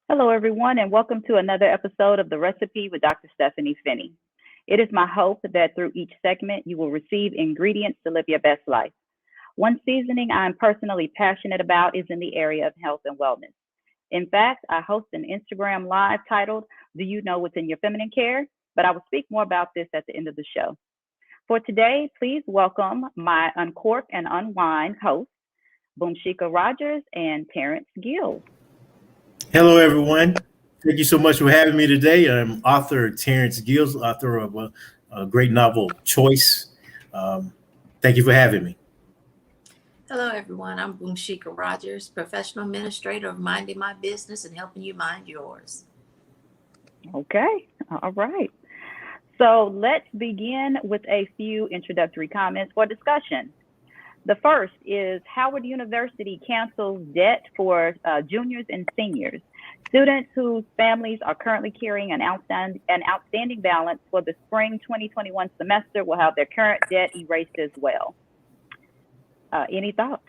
Hello, everyone, and welcome to another episode of The Recipe with Dr. Stepheny Finnie. It is my hope that through each segment, you will receive ingredients to live your best life. One seasoning I'm personally passionate about is in the area of health and wellness. In fact, I host an Instagram live titled, Do You Know What's in Your Feminine Care? But I will speak more about this at the end of the show. For today, please welcome my Uncork and Unwind hosts, Boomshika Rogers and Terrence Gill. Hello, everyone. Thank you so much for having me today. I'm author Terrence Gills, author of a great novel, Choice. Thank you for having me. Hello, everyone. I'm Boomshika Rogers, professional administrator of Minding My Business and helping you mind yours. Okay, all right. So let's begin with a few introductory comments for discussion. The first is Howard University cancels debt for juniors and seniors. Students whose families are currently carrying an outstanding balance for the spring 2021 semester will have their current debt erased as well. Any thoughts?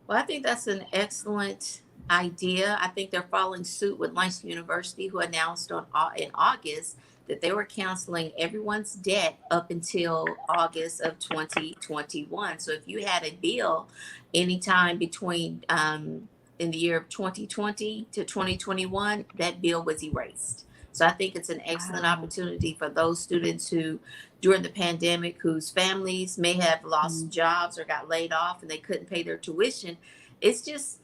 Well, I think that's an excellent idea. I think they're following suit with Langston University, who announced in August that they were canceling everyone's debt up until August of 2021. So if you had a bill anytime between in the year of 2020 to 2021, that bill was erased. So I think it's an excellent opportunity for those students who, during the pandemic, whose families may have lost jobs or got laid off and they couldn't pay their tuition. It's just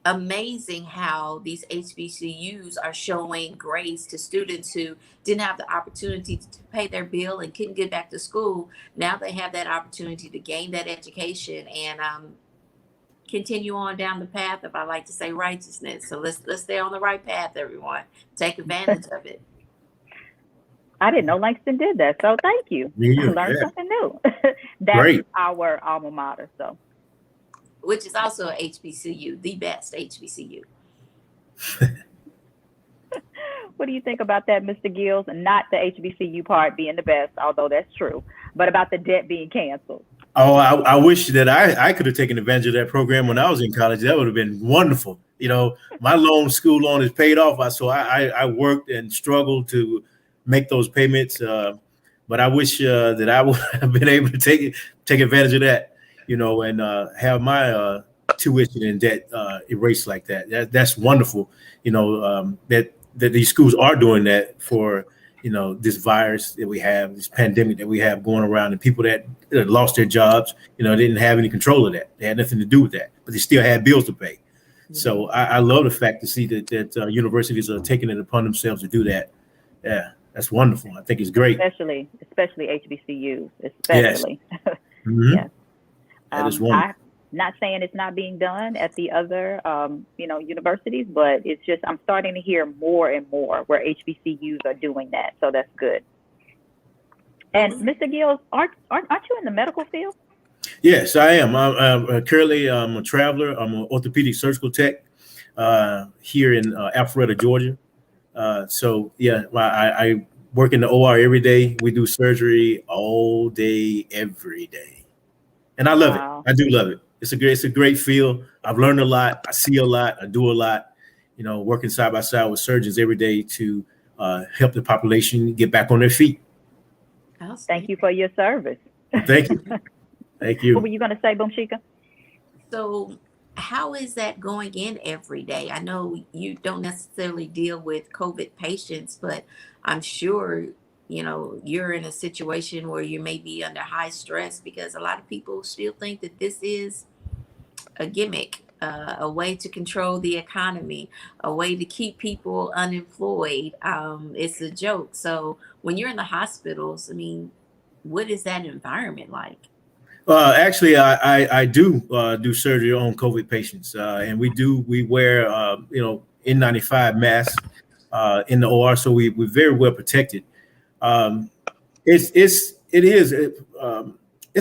amazing how these HBCUs are showing grace to students who didn't have the opportunity to pay their bill and couldn't get back to school. Now they have that opportunity to gain that education and continue on down the path of, I like to say, righteousness. So let's stay on the right path, everyone. Take advantage of it. I didn't know Langston did that, so thank you. I learned something new. That's Great. Our alma mater, so. Which is also a HBCU, the best HBCU. What do you think about that, Mr. Gills? Not the HBCU part being the best, although that's true, but about the debt being canceled. Oh, I wish that I could have taken advantage of that program when I was in college. That would have been wonderful. You know, my school loan is paid off. So I worked and struggled to make those payments. But I wish that I would have been able to take advantage of that. You know, and have my tuition and debt erased like that. That's wonderful. You know, that these schools are doing that for, you know, this virus that we have, this pandemic that we have going around, and people that lost their jobs, you know, didn't have any control of that. They had nothing to do with that, but they still had bills to pay. So I love the fact to see that universities are taking it upon themselves to do that. Yeah, that's wonderful. I think it's great. Especially HBCUs, especially. Yes. Mm-hmm. Yes. That is wonderful. I'm not saying it's not being done at the other, universities, but it's just I'm starting to hear more and more where HBCUs are doing that. So that's good. And Mr. Gills, aren't you in the medical field? Yes, I am. I'm currently a traveler. I'm an orthopedic surgical tech here in Alpharetta, Georgia. So yeah, I work in the OR every day. We do surgery all day, every day. And I love it. I do love it. It's a great field. I've learned a lot. I see a lot. I do a lot. You know, working side by side with surgeons every day to help the population get back on their feet. Thank you for your service. Thank you. Thank you. What were you going to say, Boomshika? So how is that going in every day? I know you don't necessarily deal with COVID patients, but I'm sure you know, you're in a situation where you may be under high stress because a lot of people still think that this is a gimmick, a way to control the economy, a way to keep people unemployed. It's a joke. So when you're in the hospitals, I mean, what is that environment like? Actually, I do surgery on COVID patients, and we wear N95 masks in the OR, so we're very well protected. It's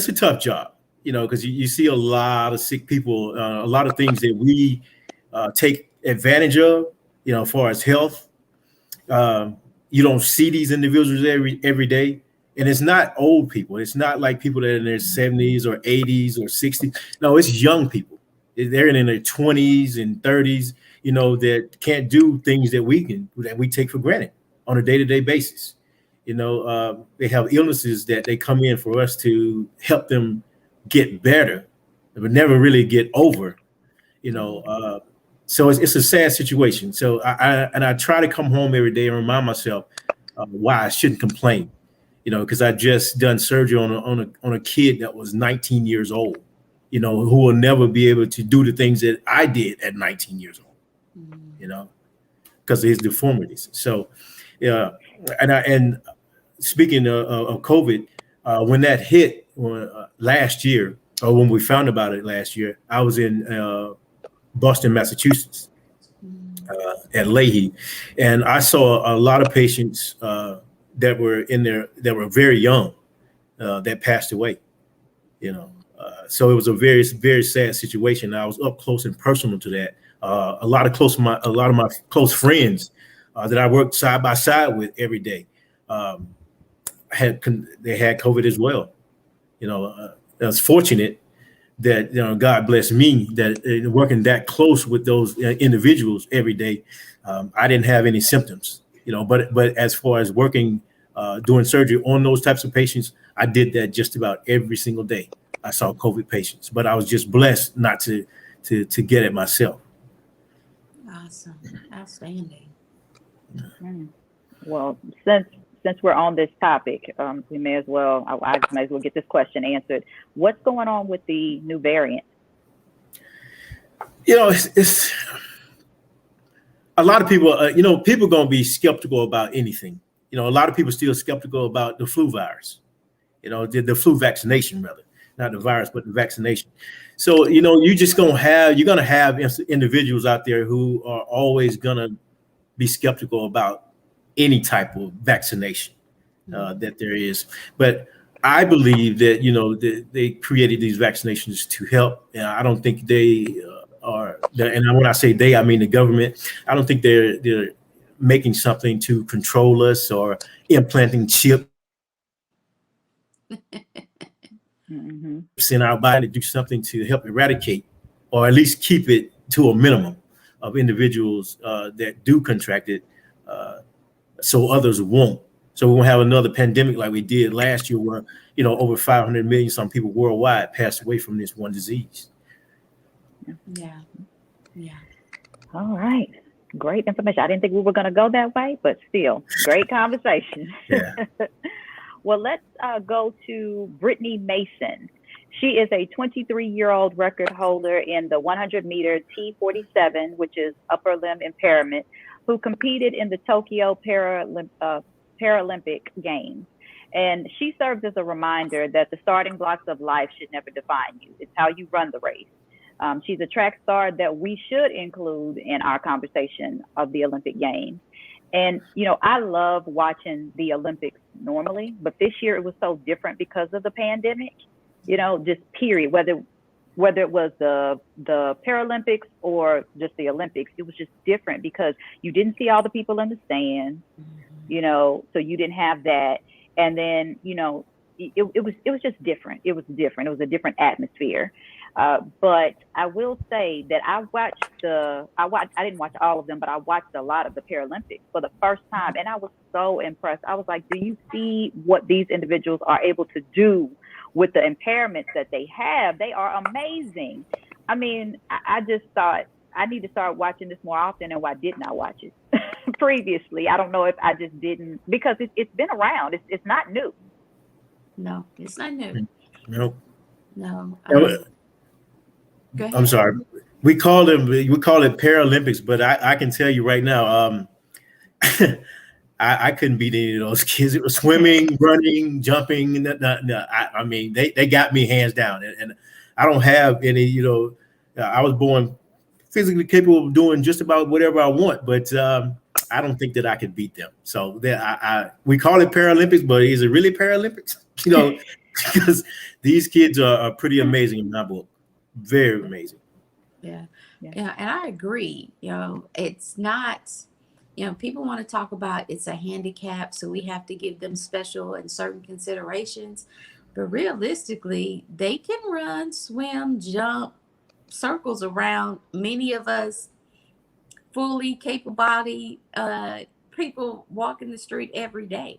a tough job, you know, because you see a lot of sick people, a lot of things that we take advantage of, you know, as far as health. You don't see these individuals every day. And it's not old people. It's not like people that are in their 70s or 80s or 60s. No, it's young people. They're in their 20s and 30s. that can't do things that we take for granted on a day-to-day basis. They have illnesses that they come in for us to help them get better, but never really get over. So it's a sad situation. So I try to come home every day and remind myself why I shouldn't complain. Because I just done surgery on a kid that was 19 years old. Who will never be able to do the things that I did at 19 years old. Because of his deformities. So, and speaking of COVID, when that hit last year, or when we found about it last year, I was in Boston, Massachusetts, at Leahy, and I saw a lot of patients that were in there that were very young that passed away. So it was a very, very sad situation. I was up close and personal to that. A lot of my close friends that I worked side by side with every day had COVID as well. I was fortunate that God bless me that working that close with those individuals every day, I didn't have any symptoms. But as far as working, doing surgery on those types of patients, I did that just about every single day. I saw COVID patients, but I was just blessed not to get it myself. Awesome, outstanding. Well, since we're on this topic, we may as well get this question answered. What's going on with the new variant? It's a lot of people. People going to be skeptical about anything. A lot of people still skeptical about the flu virus. The flu vaccination rather, not the virus, but the vaccination. So you're going to have individuals out there who are always going to be skeptical about any type of vaccination that there is. But I believe that, they created these vaccinations to help. And I don't think they are, and when I say they, I mean the government. I don't think they're making something to control us or implanting chips in our body to do something to help eradicate or at least keep it to a minimum of individuals that do contract it. So others won't. So we won't have another pandemic like we did last year where, over 500 million some people worldwide passed away from this one disease. Yeah. All right. Great information. I didn't think we were going to go that way, but still, great conversation. Yeah. Well, let's go to Brittany Mason. She is a 23-year-old record holder in the 100-meter T47, which is upper limb impairment, who competed in the Tokyo Paralympic Games. And she serves as a reminder that the starting blocks of life should never define you. It's how you run the race. She's a track star that we should include in our conversation of the Olympic Games. And, I love watching the Olympics normally, but this year it was so different because of the pandemic, just period, whether it was the Paralympics or just the Olympics, it was just different because you didn't see all the people in the stands, so you didn't have that. And then, it was just different. It was different. It was a different atmosphere. But I will say that I didn't watch all of them, but I watched a lot of the Paralympics for the first time. And I was so impressed. I was like, do you see what these individuals are able to do with the impairments that they have? They are amazing. I mean, I just thought I need to start watching this more often. And why didn't I watch it previously? I don't know if I just didn't, because it's been around. It's not new. No, it's not new. Nope. No. I'm sorry. We call it Paralympics, but I can tell you right now, I couldn't beat any of those kids. It was swimming, running, jumping. No. I mean, they got me hands down, and I don't have any. I was born physically capable of doing just about whatever I want, but I don't think that I could beat them. So we call it Paralympics, but is it really Paralympics? Because these kids are pretty amazing in my book. Very amazing. Yeah. And I agree. It's not, people want to talk about it's a handicap, so we have to give them special and certain considerations. But realistically, they can run, swim, jump, circles around many of us fully capable body people walking the street every day.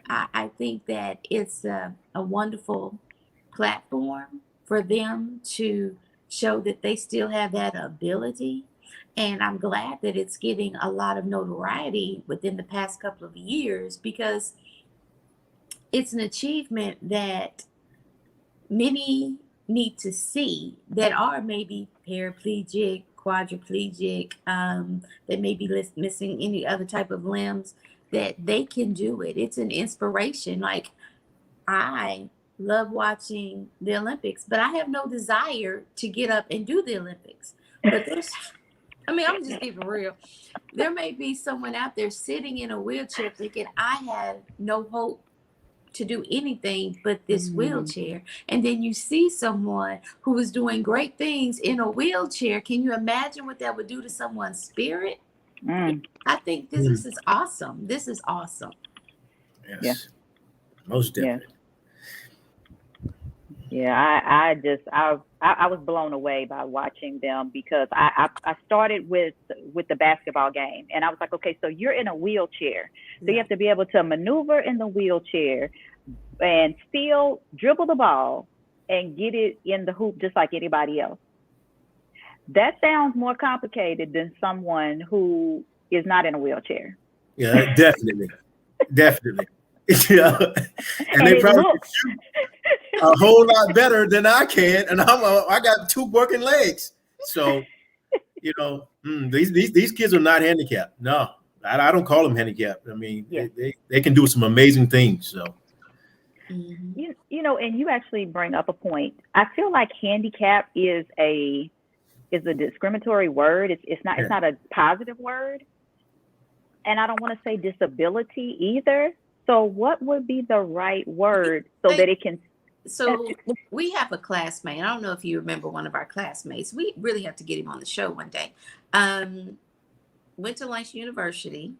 I think that it's a wonderful platform for them to show that they still have that ability. And I'm glad that it's getting a lot of notoriety within the past couple of years, because it's an achievement that many need to see that are maybe paraplegic, quadriplegic, that may be missing any other type of limbs, that they can do it. It's an inspiration. Like, I love watching the Olympics, but I have no desire to get up and do the Olympics. But I'm just keeping real. There may be someone out there sitting in a wheelchair thinking, I have no hope to do anything but this wheelchair. And then you see someone who is doing great things in a wheelchair. Can you imagine what that would do to someone's spirit? I think this is awesome. This is awesome. Yes. Yeah. Most definitely. Yeah, I was blown away by watching them, because I started with the basketball game, and I was like, okay, so you're in a wheelchair, so you have to be able to maneuver in the wheelchair and still dribble the ball and get it in the hoop just like anybody else. That sounds more complicated than someone who is not in a wheelchair. Yeah, definitely. Yeah. And they probably shoot a whole lot better than I can, and I got 2 working legs. So, these kids are not handicapped. No, I don't call them handicapped. I mean, they can do some amazing things. So, and you actually bring up a point. I feel like handicap is a discriminatory word. It's not a positive word, and I don't want to say disability either. So what would be the right word so that it can? So we have a classmate. I don't know if you remember one of our classmates. We really have to get him on the show one day. Went to Langston University,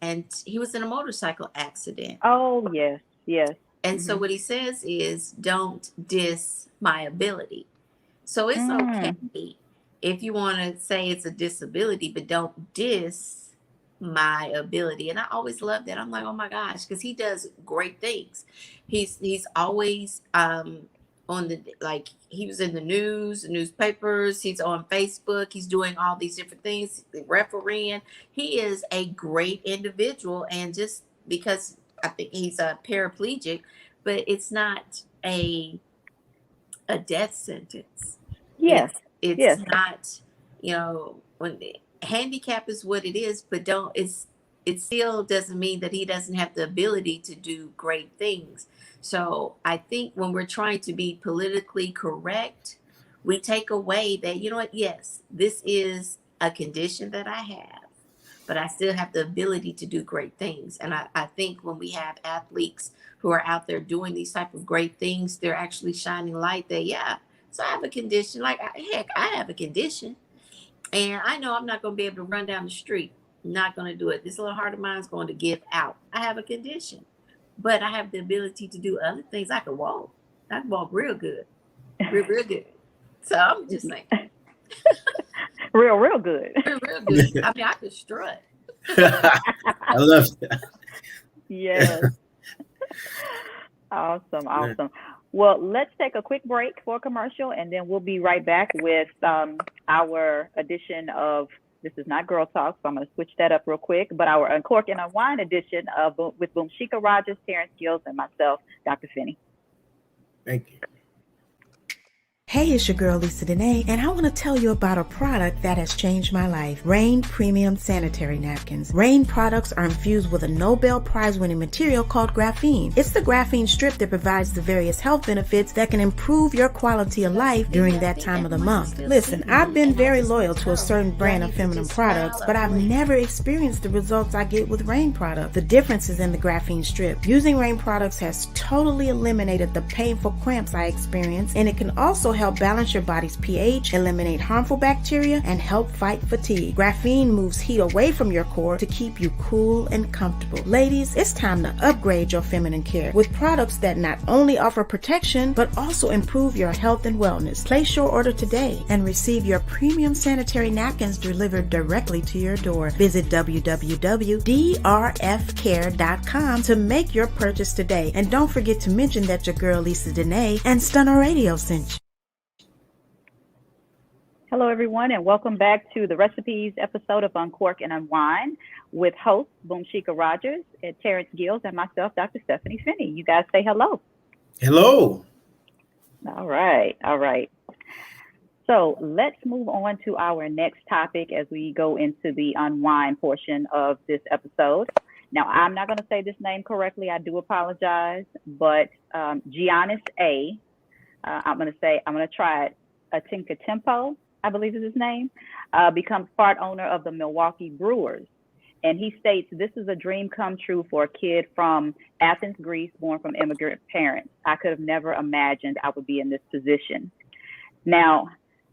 and he was in a motorcycle accident. Oh, yes. And so what he says is, don't diss my ability. So it's okay if you want to say it's a disability, but don't diss my ability. And I always love that. I'm like, oh my gosh, because he does great things. He's always on the, like, he was in the newspapers, he's on Facebook, he's doing all these different things, refereeing. He is a great individual, and just because I think he's a paraplegic, but it's not a death sentence. Yes. It's not, when handicap is what it is, but it still doesn't mean that he doesn't have the ability to do great things. So I think when we're trying to be politically correct, we take away that, yes, this is a condition that I have, but I still have the ability to do great things. And I think when we have athletes who are out there doing these type of great things, they're actually shining light that, so I have a condition. Like, heck, I have a condition. And I know I'm not going to be able to run down the street. I'm not going to do it. This little heart of mine is going to give out. I have a condition, but I have the ability to do other things. I can walk. I can walk real good. Real good. So I'm just saying. real good. Real good. I mean, I could strut. I love that. Yes. Awesome. Well, let's take a quick break for a commercial, and then we'll be right back with our edition of This Is Not Girl Talk, so I'm going to switch that up real quick, but our Uncork and Unwind edition with Boomshika Rogers, Terrence Gills, and myself, Dr. Finnie. Thank you. Hey, it's your girl Lisa Dene, and I want to tell you about a product that has changed my life. Rain Premium Sanitary Napkins. Rain products are infused with a Nobel Prize-winning material called graphene. It's the graphene strip that provides the various health benefits that can improve your quality of life during that time of the month. Listen, I've been very loyal to a certain brand of feminine products, but I've never experienced the results I get with Rain products. The difference is in the graphene strip. Using Rain products has totally eliminated the painful cramps I experience, and it can also help balance your body's pH, eliminate harmful bacteria, and help fight fatigue. Graphene moves heat away from your core to keep you cool and comfortable. Ladies, it's time to upgrade your feminine care with products that not only offer protection, but also improve your health and wellness. Place your order today and receive your premium sanitary napkins delivered directly to your door. Visit www.drfcare.com to make your purchase today. And don't forget to mention that your girl Lisa Dene and Stunner Radio sent you. Hello, everyone, and welcome back to the Recipes episode of Uncork and Unwind with hosts Boomshika Rogers and Terrence Gills and myself, Dr. Stepheny Finnie. You guys say hello. Hello. All right. So let's move on to our next topic as we go into the unwind portion of this episode. Now, I'm not going to say this name correctly. I do apologize, but Giannis A. I'm going to try it. Atinkatempo, I believe is his name, becomes part owner of the Milwaukee Brewers. And he states, this is a dream come true for a kid from Athens, Greece, born from immigrant parents. I could have never imagined I would be in this position. Now,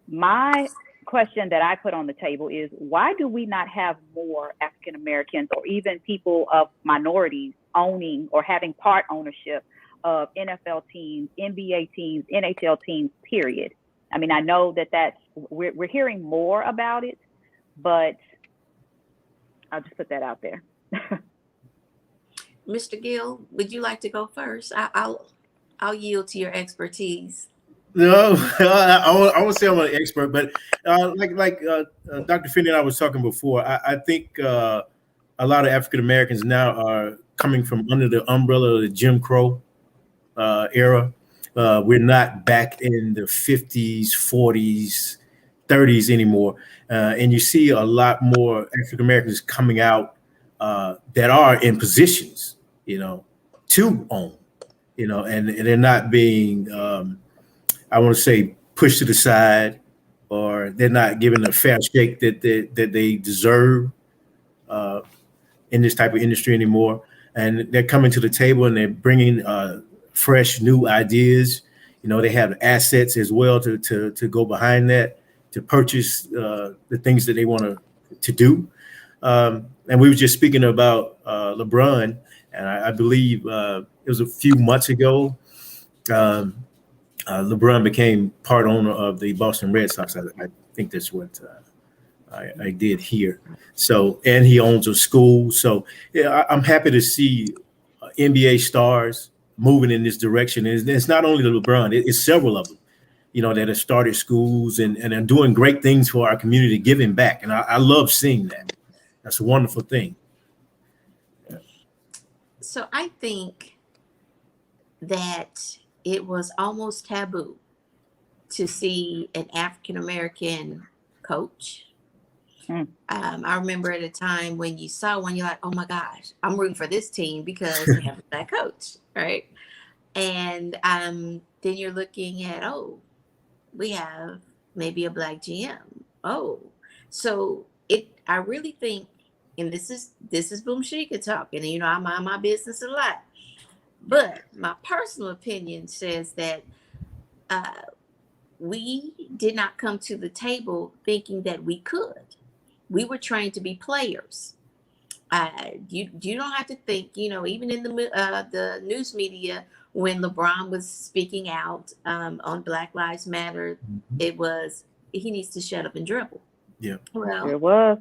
my question that I put on the table is, why do we not have more African Americans or even people of minorities owning or having part ownership of NFL teams, NBA teams, NHL teams, period? I mean, I know that we're hearing more about it, but I'll just put that out there. Mr. Gill, would you like to go first? I'll yield to your expertise. No, I won't say I'm an expert, but like Dr. Finnie and I was talking before, I think a lot of African Americans now are coming from under the umbrella of the Jim Crow era. We're not back in the 50s, 40s, 30s anymore. And you see a lot more African Americans coming out that are in positions, to own, and they're not being, I want to say, pushed to the side, or they're not given a fair shake that they deserve in this type of industry anymore. And they're coming to the table and they're bringing fresh new ideas. They have assets as well to go behind that, to purchase the things that they want to do. And we were just speaking about LeBron, and I believe it was a few months ago, LeBron became part owner of the Boston Red Sox. I think that's what I did here. So, and he owns a school. So yeah, I'm happy to see NBA stars moving in this direction. And it's not only the LeBron, it's several of them, that have started schools and are doing great things for our community, giving back. And I love seeing that. That's a wonderful thing. Yeah. So I think that it was almost taboo to see an African-American coach. I remember at a time when you saw one, you're like, oh my gosh, I'm rooting for this team because we have a black coach, right? And then you're looking at, we have maybe a black GM. So I really think, and this is Boomshika talking, and I mind my business a lot. But my personal opinion says that we did not come to the table thinking that we could. We were trained to be players. You don't have to think, even in the news media, when LeBron was speaking out on Black Lives Matter, it was, he needs to shut up and dribble. Yeah. Well, it was.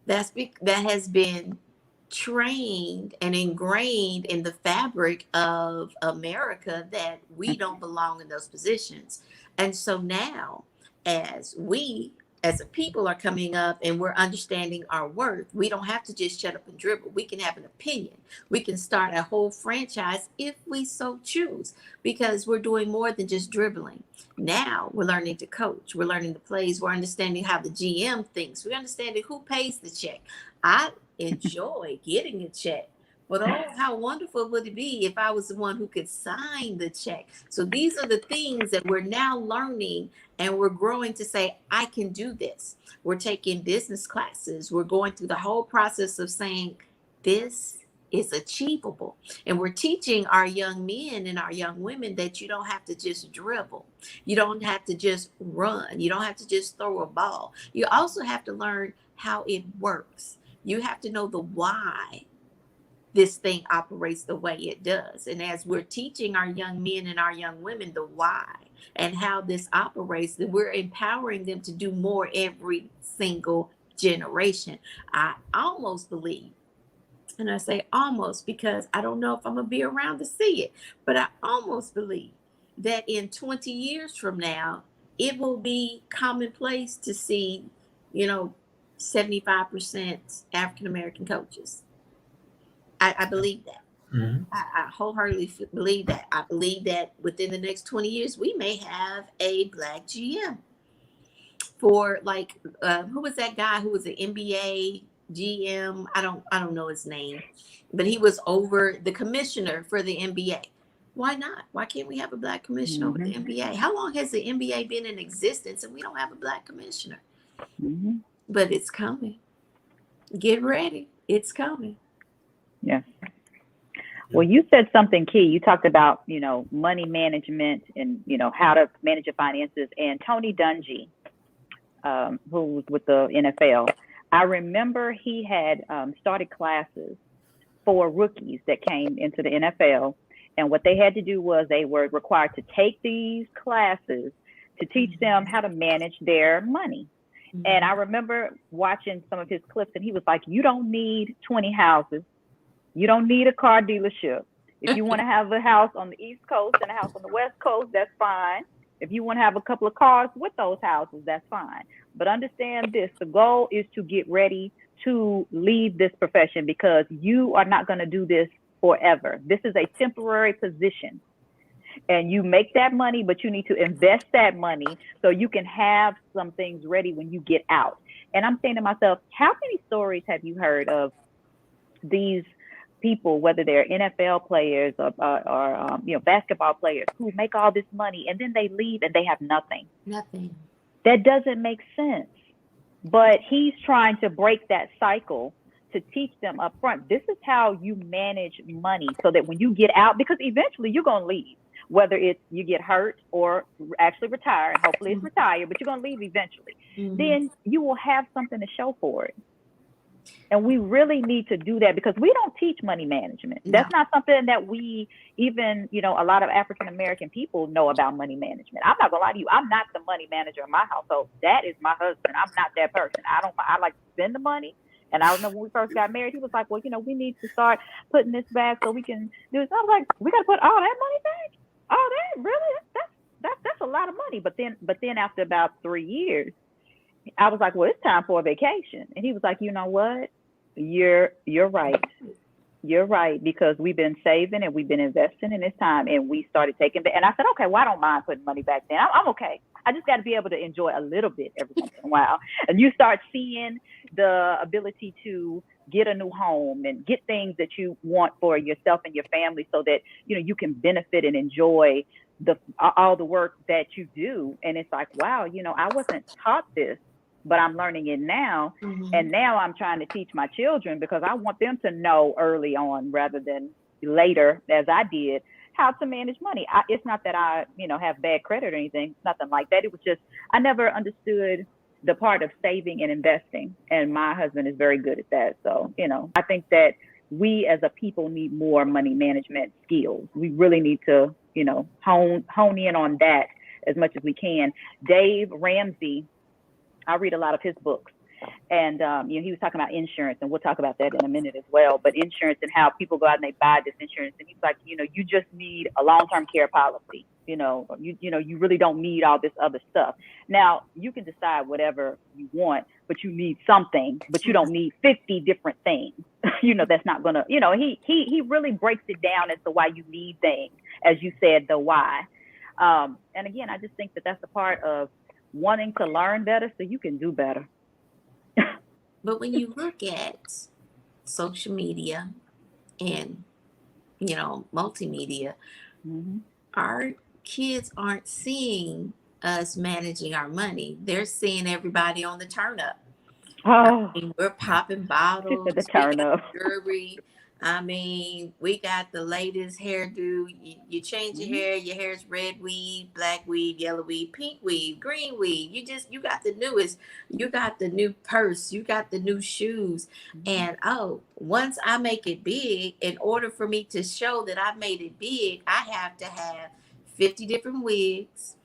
that has been trained and ingrained in the fabric of America that we don't belong in those positions. And so now, as we as a people are coming up and we're understanding our worth, we don't have to just shut up and dribble. We can have an opinion. We can start a whole franchise if we so choose, because we're doing more than just dribbling. Now we're learning to coach. We're learning the plays. We're understanding how the GM thinks. We're understanding who pays the check. I enjoy getting a check, but how wonderful would it be if I was the one who could sign the check? So these are the things that we're now learning, and we're growing to say, I can do this. We're taking business classes. We're going through the whole process of saying, this is achievable. And we're teaching our young men and our young women that you don't have to just dribble. You don't have to just run. You don't have to just throw a ball. You also have to learn how it works. You have to know the why this thing operates the way it does. And as we're teaching our young men and our young women the why and how this operates, that we're empowering them to do more every single generation. I almost believe, and I say almost because I don't know if I'm going to be around to see it, but I almost believe that in 20 years from now, it will be commonplace to see, 75% African-American coaches. I believe that. Mhm. I wholeheartedly believe that. I believe that within the next 20 years, we may have a Black GM for who was that guy who was an NBA GM? I don't know his name, but he was over the commissioner for the NBA. Why not? Why can't we have a Black commissioner over the NBA? How long has the NBA been in existence and we don't have a Black commissioner? But it's coming. Get ready. It's coming. Yeah. Well, you said something key. You talked about, money management and, how to manage your finances. And Tony Dungy, who was with the NFL, I remember he had started classes for rookies that came into the NFL. And what they had to do was they were required to take these classes to teach them how to manage their money. And I remember watching some of his clips, and he was like, you don't need 20 houses. You don't need a car dealership. If you want to have a house on the East Coast and a house on the West Coast, that's fine. If you want to have a couple of cars with those houses, that's fine. But understand this, the goal is to get ready to leave this profession because you are not going to do this forever. This is a temporary position. And you make that money, but you need to invest that money so you can have some things ready when you get out. And I'm saying to myself, how many stories have you heard of these people, whether they're NFL players or basketball players who make all this money and then they leave and they have nothing? Nothing. That doesn't make sense. But he's trying to break that cycle to teach them up front. This is how you manage money so that when you get out, because eventually you're going to leave, whether it's you get hurt or actually retire, and hopefully it's retire, but you're going to leave eventually. Then you will have something to show for it. And we really need to do that because we don't teach money management. That's not something that we even, a lot of African-American people know about money management. I'm not gonna lie to you. I'm not the money manager in my household. That is my husband. I'm not that person. I like to spend the money. And I remember when we first got married, he was like, well, we need to start putting this back so we can do this. I was like, we got to put all that money back? Oh, that really? That's a lot of money. But then after about 3 years, I was like, well, it's time for a vacation. And he was like, you know what? You're right. You're right, because we've been saving and we've been investing in this time, and we started taking it. And I said, okay, well, I don't mind putting money back then. I'm okay. I just got to be able to enjoy a little bit every once in a while. And you start seeing the ability to get a new home and get things that you want for yourself and your family so that, you can benefit and enjoy all the work that you do. And it's like, wow, I wasn't taught this, but I'm learning it now. And now I'm trying to teach my children because I want them to know early on rather than later, as I did, how to manage money. It's not that I, have bad credit or anything, nothing like that. It was just, I never understood the part of saving and investing. And my husband is very good at that. So, I think that we as a people need more money management skills. We really need to, hone in on that as much as we can. Dave Ramsey, I read a lot of his books, and he was talking about insurance, and we'll talk about that in a minute as well. But insurance and how people go out and they buy this insurance, and he's like, you just need a long-term care policy. You really don't need all this other stuff. Now you can decide whatever you want, but you need something, but you don't need 50 different things. That's not gonna. He really breaks it down as to why you need things, as you said, the why. And again, I just think that that's a part of wanting to learn better so you can do better. But when you look at social media and, multimedia, our kids aren't seeing us managing our money. They're seeing everybody on the turn up. Oh, we're popping bottles, the turn up. jewelry, I mean, we got the latest hairdo. You change your hair's red weave, black weave, yellow weave, pink weave, green weave. You got the newest. You got the new purse. You got the new shoes. And once I make it big, in order for me to show that I made it big, I have to have 50 different wigs.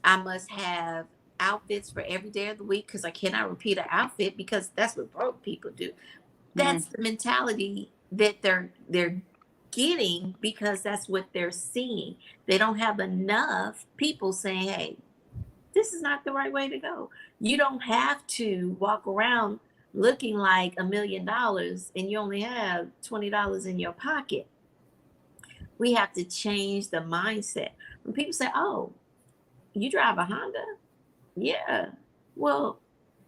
I must have outfits for every day of the week because I cannot repeat an outfit because that's what broke people do. That's the mentality that they're getting because that's what they're seeing. They don't have enough people saying, hey, this is not the right way to go. You don't have to walk around looking like $1 million and you only have $20 in your pocket. We have to change the mindset. When people say, oh, you drive a Honda? Yeah. Well,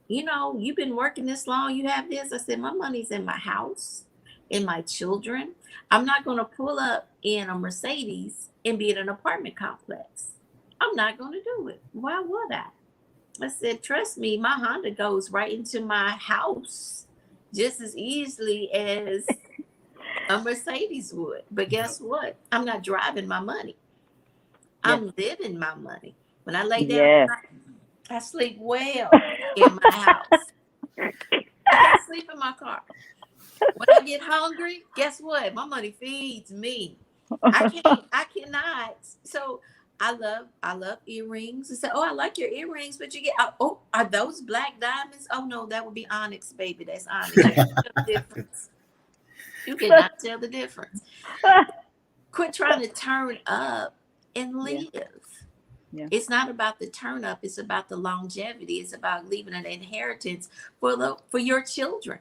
you've been working this long, you have this. I said, my money's in my house, in my children. I'm not going to pull up in a Mercedes and be in an apartment complex. I'm not going to do it. Why would I? I said, trust me, my Honda goes right into my house just as easily as a Mercedes would. But guess what? I'm not driving my money. I'm living my money. When I lay down, I sleep well in my house. I can't sleep in my car. When I get hungry, guess what? My money feeds me. I cannot. So I love earrings. I said, oh, I like your earrings, but you get, are those black diamonds? Oh no, that would be onyx, baby. That's onyx. You cannot tell the difference. You cannot tell the difference. Quit trying to turn up and live. Yeah. It's not about the turn up. It's about the longevity. It's about leaving an inheritance for your children.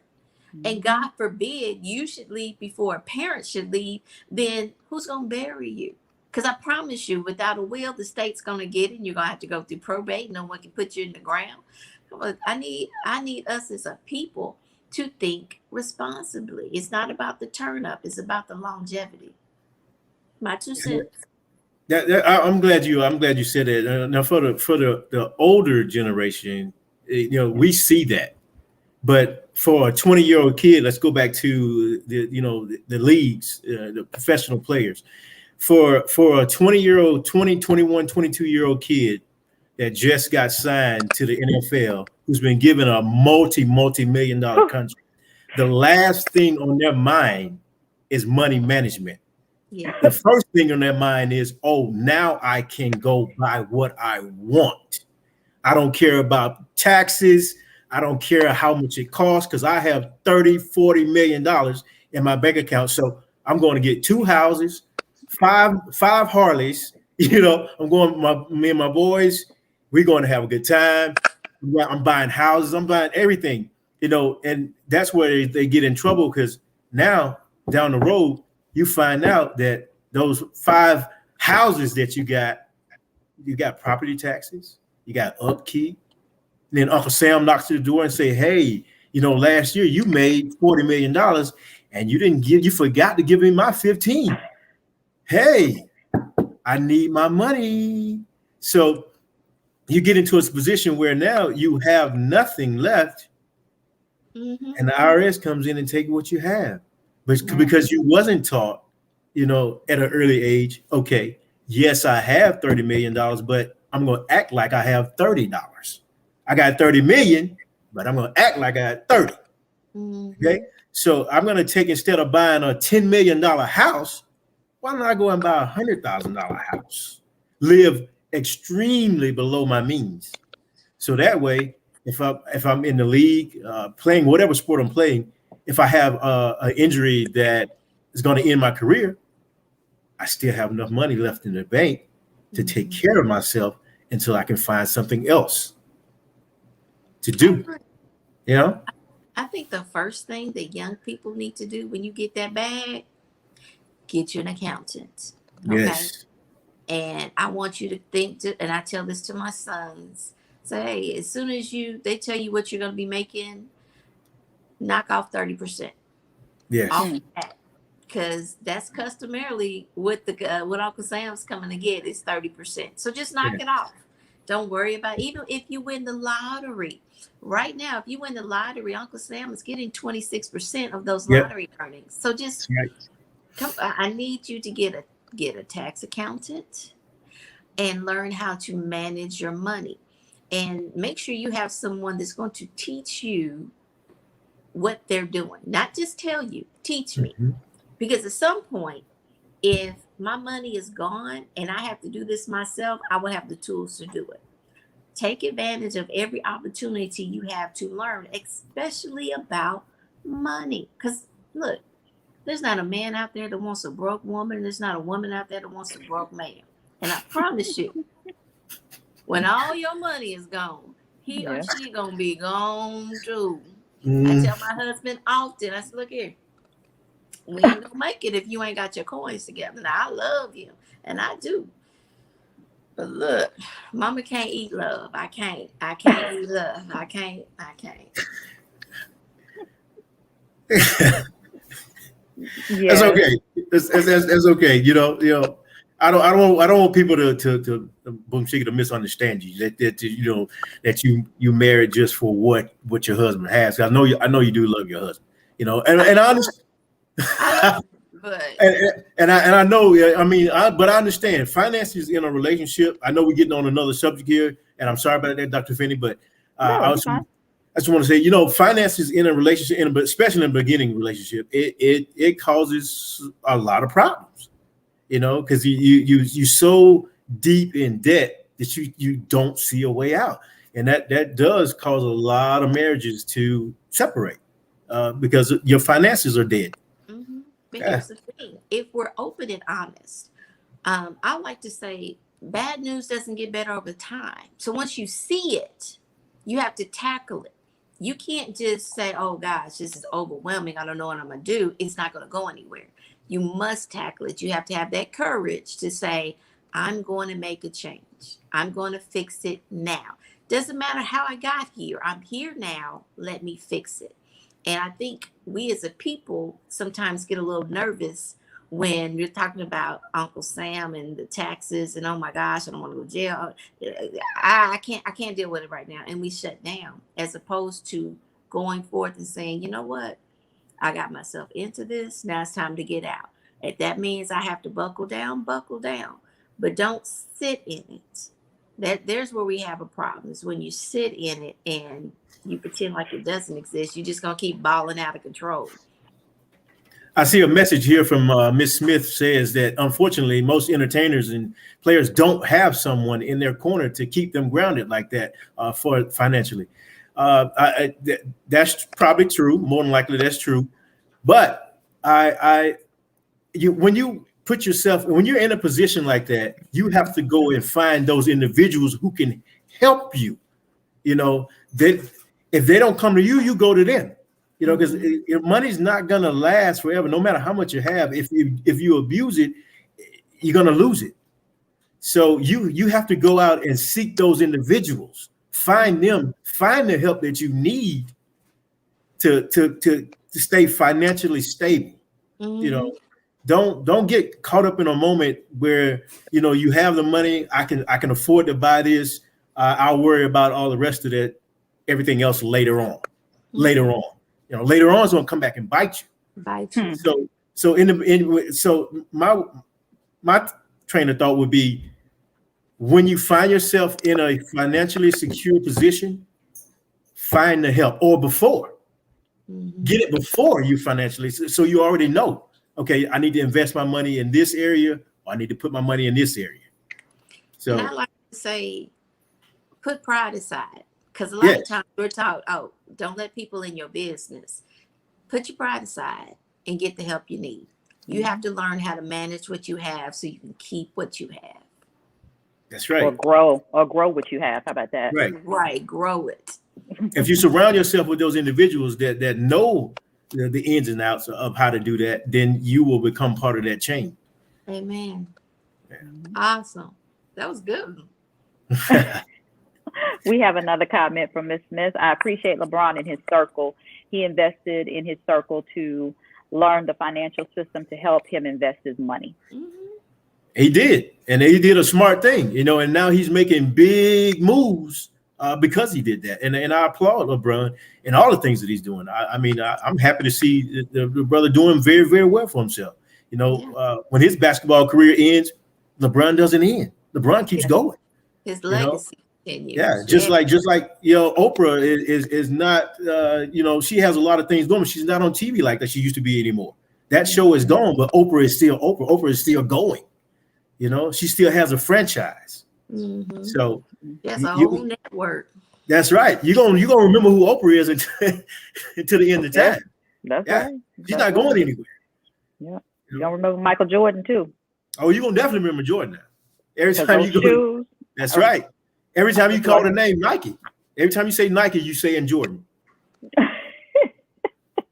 And God forbid you should leave before a parent should leave. Then who's going to bury you? Because I promise you, without a will, the state's going to get it. And you're going to have to go through probate. No one can put you in the ground. I need us as a people to think responsibly. It's not about the turn up. It's about the longevity. My 2 cents. I'm glad you said that. Now for the older generation, we see that, but for a 20-year-old kid, let's go back to the leagues, the professional players. For a 20-year-old, 20, 21, 22-year-old kid that just got signed to the NFL, who's been given a multi-million-dollar contract, the last thing on their mind is money management. Yeah. The first thing on their mind is, oh, now I can go buy what I want. I don't care about taxes. I don't care how much it costs because I have $30-40 million in my bank account. So I'm going to get 2 houses, five Harleys. I'm going, me and my boys, we're going to have a good time. I'm buying houses. I'm buying everything, and that's where they get in trouble because now down the road, you find out that those 5 houses that you got property taxes, you got upkeep. And then Uncle Sam knocks to the door and say, hey, last year you made $40 million and you forgot to give me my 15. Hey, I need my money. So you get into a position where now you have nothing left and the IRS comes in and take what you have. But because you wasn't taught, at an early age, okay, yes, I have $30 million, but I'm going to act like I have $30. I got 30 million, but I'm going to act like I got 30. Okay. So I'm going to take, instead of buying a $10 million house, why don't I go and buy a $100,000 house? Live extremely below my means. So that way, if I'm in the league, playing whatever sport I'm playing, if I have an injury that is going to end my career, I still have enough money left in the bank to take care of myself until I can find something else to do. I think the first thing that young people need to do when you get that bag, get you an accountant. Okay? Yes. And I want you to think, and I tell this to my sons, say, hey, as soon as they tell you what you're going to be making, knock off 30%. Yes. Off that. Because that's customarily what Uncle Sam's coming to get is 30%. So just knock it off. Don't worry about it. Even if you win the lottery. Right now, if you win the lottery, Uncle Sam is getting 26% of those lottery earnings. So just come. I need you to get a tax accountant and learn how to manage your money, and make sure you have someone that's going to teach you what they're doing. Not just tell you, teach me. Because at some point, if my money is gone and I have to do this myself, I will have the tools to do it. Take advantage of every opportunity you have to learn, especially about money. Because look, there's not a man out there that wants a broke woman. There's not a woman out there that wants a broke man. And I promise you, when all your money is gone, he or she gonna be gone too. I tell my husband often, I said, look here, we ain't gonna make it if you ain't got your coins together. Now, I love you, and I do. But look, mama can't eat love. I can't eat love. I can't. That's okay. That's okay. You know, I don't want people to boom chicken to misunderstand you. That you know that you married just for what your husband has. I know you do love your husband. You know, and I understand. But and I know. I mean, but I understand finances in a relationship. I know we're getting on another subject here, and I'm sorry about that, Dr. Finnie. But I just want to say, you know, finances in a relationship, but especially in the beginning relationship, it causes a lot of problems. You know, because you so deep in debt that you don't see a way out, and that does cause a lot of marriages to separate because your finances are dead. But here's the thing: if we're open and honest, I like to say bad news doesn't get better over time. So once you see it, you have to tackle it. You can't just say, "Oh gosh, this is overwhelming. I don't know what I'm gonna do." It's not gonna go anywhere. You must tackle it. You have to have that courage to say, I'm going to make a change. I'm going to fix it now. Doesn't matter how I got here. I'm here now. Let me fix it. And I think we as a people sometimes get a little nervous when you're talking about Uncle Sam and the taxes and, oh my gosh, I don't want to go to jail. I can't deal with it right now. And we shut down, as opposed to going forth and saying, you know what? I got myself into this. Now it's time to get out. If that means I have to buckle down, but don't sit in it. There's where we have a problem, is when you sit in it and you pretend like it doesn't exist. You're just going to keep balling out of control. I see a message here from Miss Smith says that unfortunately most entertainers and players don't have someone in their corner to keep them grounded like that for financially. That's probably true. More than likely, that's true. But when you put yourself, when you're in a position like that, you have to go and find those individuals who can help you. You know, that if they don't come to you, you go to them. You know, because your money's not gonna last forever, no matter how much you have. If you abuse it, you're gonna lose it. So you have to go out and seek those individuals. Find them, find the help that you need to stay financially stable. You know, don't get caught up in a moment where, you know, you have the money, I can afford to buy this. I'll worry about all the rest of that, everything else later on. Later on, you know, later on is gonna come back and bite you. So my train of thought would be, when you find yourself in a financially secure position, find the help, or before. Get it before you financially, so you already know, okay, I need to invest my money in this area, or I need to put my money in this area. So and I like to say, put pride aside, because a lot of times we're taught, oh, don't let people in your business. Put your pride aside and get the help you need. You have to learn how to manage what you have so you can keep what you have. That's right. Or grow what you have. How about that? Right. Grow it. If you surround yourself with those individuals that know the ins and outs of how to do that, then you will become part of that chain. Amen. Yeah. Awesome. That was good. We have another comment from Ms. Smith. I appreciate LeBron and his circle. He invested in his circle to learn the financial system to help him invest his money. He did, and he did a smart thing, and now he's making big moves because he did that. And I applaud LeBron and all the things that he's doing. I'm happy to see the brother doing very, very well for himself. When his basketball career ends, LeBron doesn't end. LeBron keeps going. His legacy continues. Yeah, just like Oprah is not. She has a lot of things going. She's not on TV like that she used to be anymore. That show is gone, but Oprah is still Oprah. Oprah is still going. She still has a franchise. Mm-hmm. So that's a whole network. That's right. You're gonna remember who Oprah is until the end of time. That's right. She's not going anywhere. Yeah. You're gonna remember Michael Jordan too. Oh, you're gonna definitely remember Jordan now. Every time you go. That's right. Every time you call the name Nike. Every time you say Nike, you say in Jordan.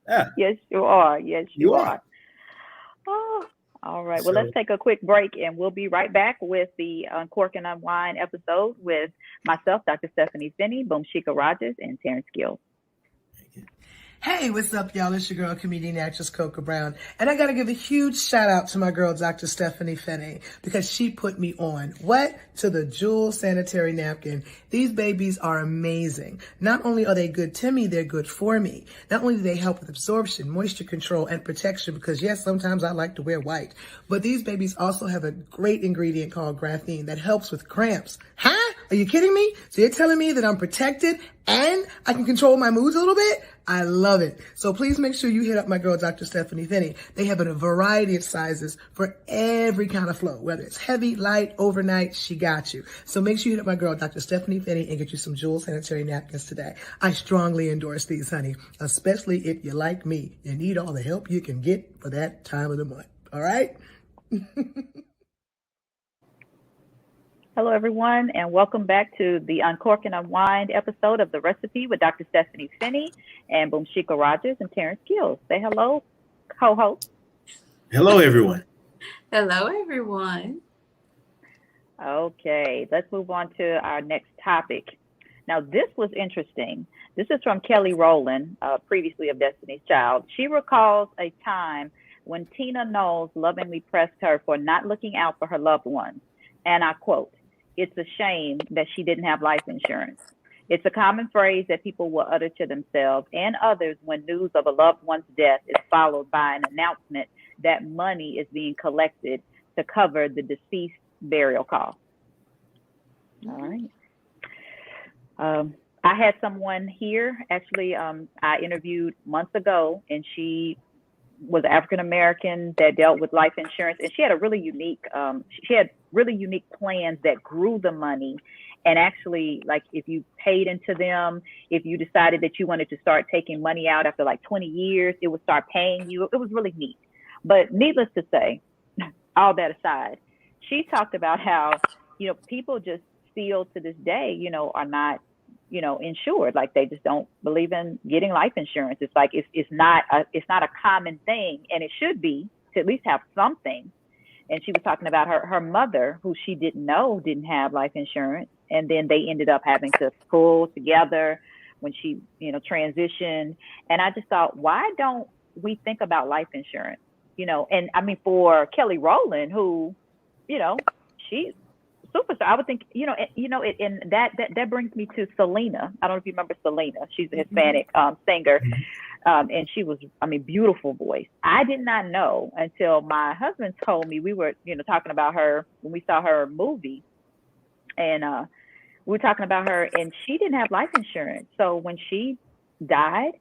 Yeah. Yes, you are. Yes, you are. Oh. All right. Well, let's take a quick break, and we'll be right back with the Uncork and Unwind episode with myself, Dr. Stepheny Finnie, Boomshika Rogers, and Terrence Gill. Hey, what's up, y'all? It's your girl, comedian actress Coca Brown. And I got to give a huge shout out to my girl, Dr. Stepheny Finnie, because she put me on. What? To the Jewel Sanitary napkin. These babies are amazing. Not only are they good to me, they're good for me. Not only do they help with absorption, moisture control, and protection, because yes, sometimes I like to wear white, but these babies also have a great ingredient called graphene that helps with cramps. Huh? Are you kidding me? So you're telling me that I'm protected and I can control my moods a little bit? I love it. So please make sure you hit up my girl, Dr. Stepheny Finnie. They have a variety of sizes for every kind of flow, whether it's heavy, light, overnight, she got you. So make sure you hit up my girl, Dr. Stepheny Finnie, and get you some Jewel Sanitary napkins today. I strongly endorse these, honey, especially if you like me. You need all the help you can get for that time of the month. All right? Hello, everyone, and welcome back to the Uncork and Unwind episode of The Recipe with Dr. Stepheny Finnie and Boomshika Rogers and Terrence Gill. Say hello, co-host. Hello, everyone. Hello, everyone. Okay, let's move on to our next topic. Now, this was interesting. This is from Kelly Rowland, previously of Destiny's Child. She recalls a time when Tina Knowles lovingly pressed her for not looking out for her loved ones. And I quote, "It's a shame that she didn't have life insurance." It's a common phrase that people will utter to themselves and others when news of a loved one's death is followed by an announcement that money is being collected to cover the deceased burial costs. All right. I had someone here, actually, I interviewed months ago, and she was African-American that dealt with life insurance, and she had a really unique, plans that grew the money. And actually, like, if you paid into them, if you decided that you wanted to start taking money out after like 20 years, it would start paying you. It was really neat. But needless to say, all that aside, she talked about how, people just still to this day, are not, insured. Like, they just don't believe in getting life insurance. It's like, it's not a common thing, and it should be to at least have something. And she was talking about her mother, who she didn't know didn't have life insurance. And then they ended up having to pull together when she, transitioned. And I just thought, why don't we think about life insurance? And I mean, for Kelly Rowland, who, she's superstar, I would think, and that brings me to Selena. I don't know if you remember Selena. She's a Hispanic singer. And she was, beautiful voice. I did not know until my husband told me. We were, talking about her when we saw her movie, and we were talking about her, and she didn't have life insurance. So when she died,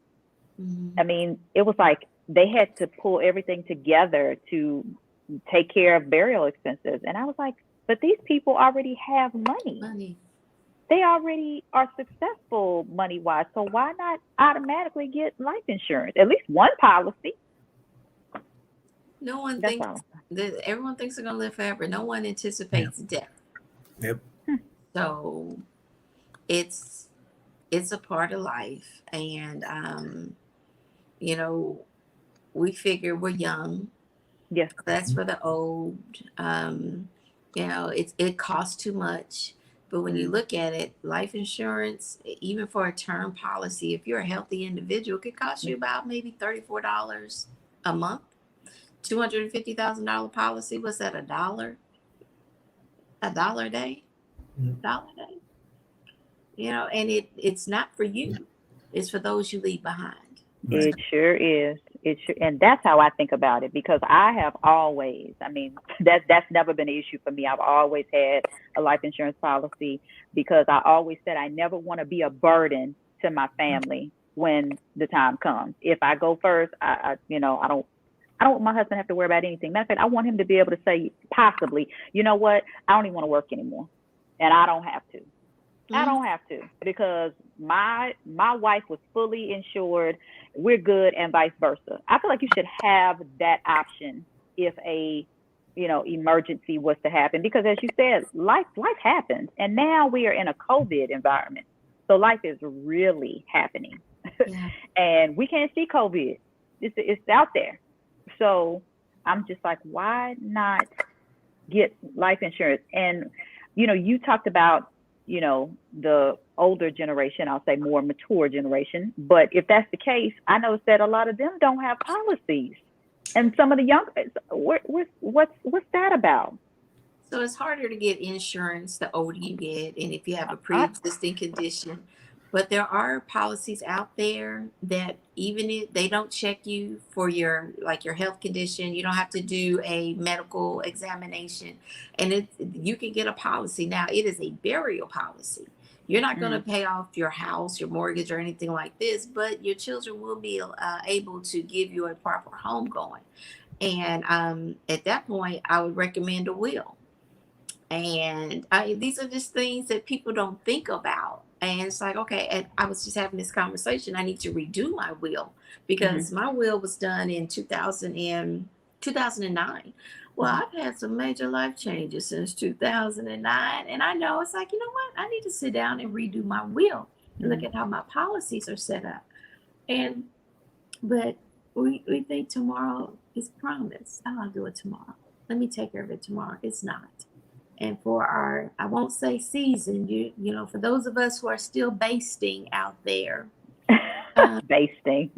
it was like they had to pull everything together to take care of burial expenses. And I was like, but these people already have money. They already are successful money-wise, so why not automatically get life insurance? At least one policy. No one thinks that everyone thinks they're going to live forever. No one anticipates death. Yep. So it's a part of life, and we figure we're young. Yes, that's for the old. It costs too much. But when you look at it, life insurance, even for a term policy, if you're a healthy individual, it could cost you about maybe $34 a month. $250,000 policy, what's that, $1? $1 a day, $1 a day. You know, and it's not for you. It's for those you leave behind. Right. It sure is. And that's how I think about it, because I have always, I mean, that's never been an issue for me. I've always had a life insurance policy because I always said I never want to be a burden to my family when the time comes. If I go first, I don't want my husband to have to worry about anything. Matter of fact, I want him to be able to say possibly, you know what, I don't even want to work anymore, and I don't have to. I don't have to, because my wife was fully insured. We're good, and vice versa. I feel like you should have that option if a emergency was to happen, because as you said, life happens, and now we are in a COVID environment, so life is really happening. Yeah. And we can't see COVID. It's out there. So I'm just like, why not get life insurance? And you talked about the older generation, I'll say more mature generation. But if that's the case, I noticed that a lot of them don't have policies. And some of the young, what's that about? So it's harder to get insurance the older you get, and if you have a pre-existing condition. But there are policies out there that even if they don't check you for your health condition, you don't have to do a medical examination, and you can get a policy. Now, it is a burial policy. You're not going to pay off your house, your mortgage, or anything like this, but your children will be able to give you a proper home going. And at that point, I would recommend a will. And these are just things that people don't think about. And it's like, okay, and I was just having this conversation. I need to redo my will because my will was done in 2009. Well, I've had some major life changes since 2009. And I know it's like, you know what? I need to sit down and redo my will and look at how my policies are set up. But we think tomorrow is promised. I'll do it tomorrow. Let me take care of it tomorrow. It's not. And for our, I won't say season, for those of us who are still basting out there, basting,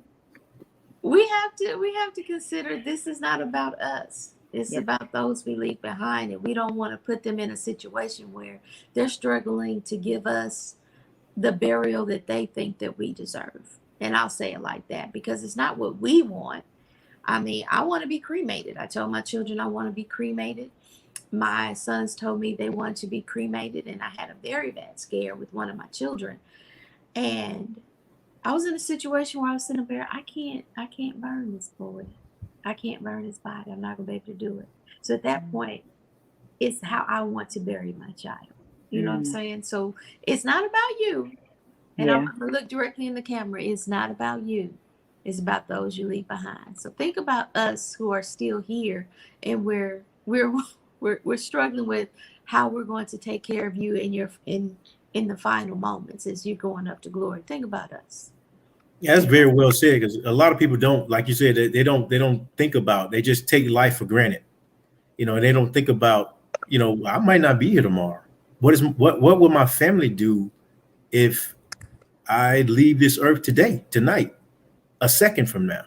we have to consider this is not about us. It's about those we leave behind, and we don't want to put them in a situation where they're struggling to give us the burial that they think that we deserve. And I'll say it like that because it's not what we want. I mean, I want to be cremated. I told my children I want to be cremated. My sons told me they wanted to be cremated, and I had a very bad scare with one of my children. And I was in a situation where I was sitting up there, I can't burn this boy. I can't burn his body. I'm not gonna be able to do it. So at that point, it's how I want to bury my child. You know what I'm saying? So it's not about you. And I'm gonna look directly in the camera. It's not about you. It's about those you leave behind. So think about us who are still here, and we're struggling with how we're going to take care of you in the final moments as you're going up to glory. Think about us. Yeah, that's very well said, because a lot of people don't, like you said, they don't think about, they just take life for granted, and they don't think about, I might not be here tomorrow. What will my family do if I leave this earth tonight, a second from now?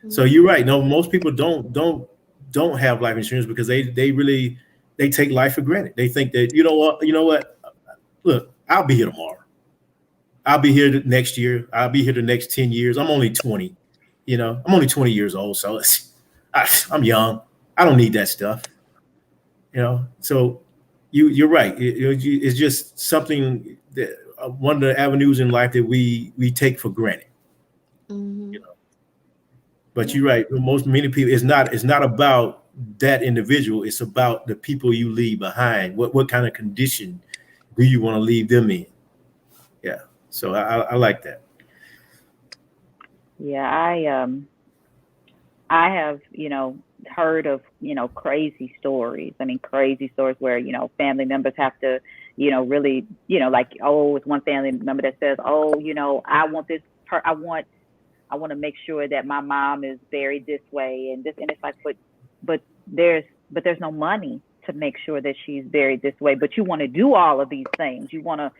So you're right. No, most people don't have life insurance because they take life for granted. They think that, you know what, look, I'll be here tomorrow. I'll be here next year. I'll be here the next 10 years. I'm only 20, I'm only 20 years old. So I'm young. I don't need that stuff. So you're right. It's just something that one of the avenues in life that we take for granted. But you're right. Many people, it's not about that individual. It's about the people you leave behind. What kind of condition do you want to leave them in? Yeah. So I like that. Yeah, I have, heard of, crazy stories. I mean, crazy stories where, family members have to, really, like, it's one family member that says, I want this, I want to make sure that my mom is buried this way and this, and it's like, but there's no money to make sure that she's buried this way. But you want to do all of these things. You want to,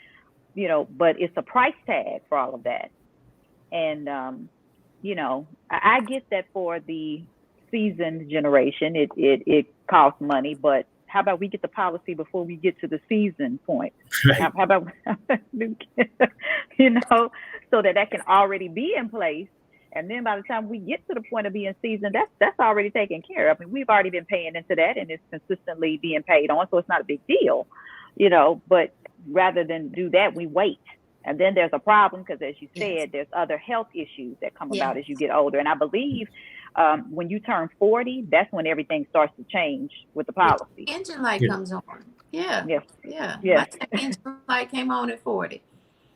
but it's a price tag for all of that. And, I get that for the seasoned generation, it costs money, but how about we get the policy before we get to the season point? Right. How about, you know, so that can already be in place. And then by the time we get to the point of being seasoned, that's already taken care of. I mean, we've already been paying into that, and it's consistently being paid on, so it's not a big deal, you know. But rather than do that, we wait. And then there's a problem because, as you said, there's other health issues that come about as you get older. And I believe when you turn 40, that's when everything starts to change with the policy. Engine light comes on. Yeah. Yes. Yeah. Yes. My engine light came on at 40.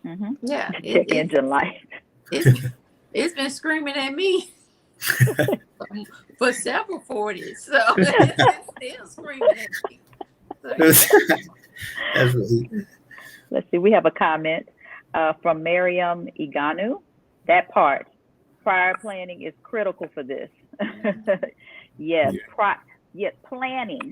Mm-hmm. Yeah. Check engine light. It's been screaming at me for several 40s. So it's still screaming at me. So, That's right. Let's see. We have a comment from Miriam Iganu. That part, prior planning is critical for this. Yes. Yes, planning.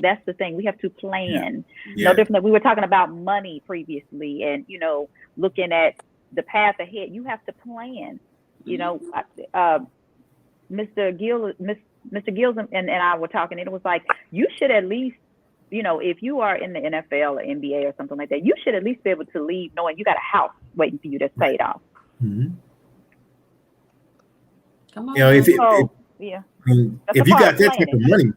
That's the thing. We have to plan. Yeah. No different. We were talking about money previously, and you know, looking at the path ahead. You have to plan. You know, Mr. Gills and I were talking, and it was like, you should at least, you know, if you are in the NFL or NBA or something like that, you should at least be able to leave knowing you got a house waiting for you that's paid off. Mm-hmm. come on. You know, if you got that type of money,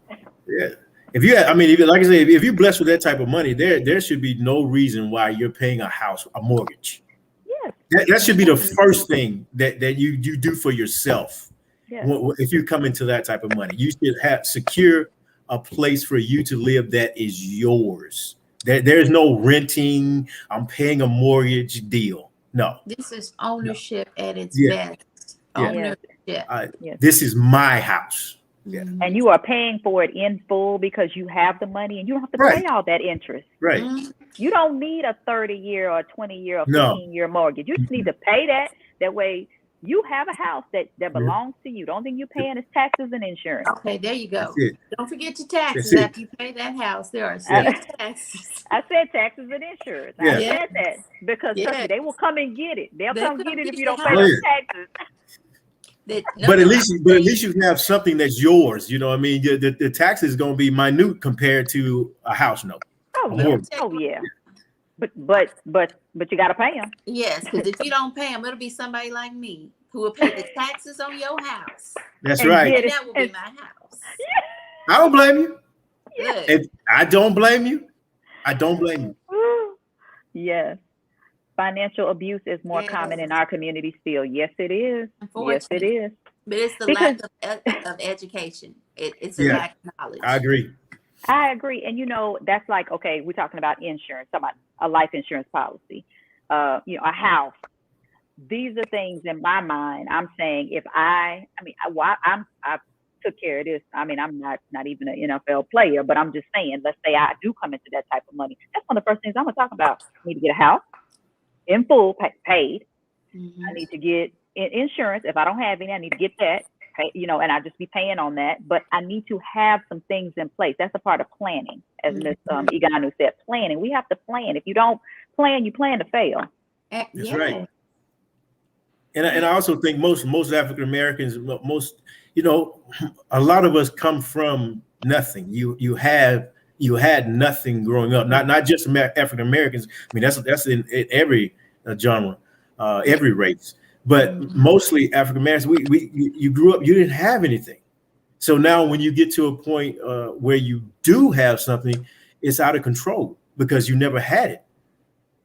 like I said, if you're blessed with that type of money, there should be no reason why you're paying a mortgage. Yes. That should be the first thing that you do for yourself. Yes. If you come into that type of money, you should secure a place for you to live that is yours. There's no renting. I'm paying a mortgage deal. No. This is ownership at its best. Yeah. Ownership. This is my house. Yeah. And you are paying for it in full because you have the money, and you don't have to pay all that interest. Right. Mm-hmm. You don't need a 30-year or 20-year or 15-year mortgage. You just need to pay that. That way you have a house that belongs to you. The only thing you're paying is taxes and insurance. Okay, there you go. Don't forget your taxes That's after you pay that house. There are state taxes. I said taxes and insurance. Yeah. I said that because trust me, they will come and get it. They'll come get it if you don't pay the those taxes. But at least you have something that's yours. You know what I mean? The tax is going to be minute compared to a house note. Oh yeah. But you got to pay them. Yes, because if you don't pay them, it'll be somebody like me who will pay the taxes on your house. That's And right. And that will be my house. I don't blame you. Good. I don't blame you. I don't blame you. Yes. Financial abuse is more common in our community still. Yes, it is. Yes, it is. But it's the lack of education. It's a lack of knowledge. I agree. And you know, that's like, okay, we're talking about insurance, talking about a life insurance policy, you know, a house. These are things in my mind. I'm saying if I took care of this. I mean, I'm not even an NFL player, but I'm just saying, let's say I do come into that type of money. That's one of the first things I'm gonna talk about. I need to get a house in full paid. Mm-hmm. I need to get insurance. If I don't have any, I need to get that. You know, and I just be paying on that. But I need to have some things in place. That's a part of planning, as Ms. Iganu said. Planning. We have to plan. If you don't plan, you plan to fail. That's right. And I also think most African Americans, you know, a lot of us come from nothing. You had nothing growing up. Not just African Americans. I mean, that's in every genre, every race. But mostly African Americans, you grew up, you didn't have anything. So now when you get to a point where you do have something, it's out of control because you never had it.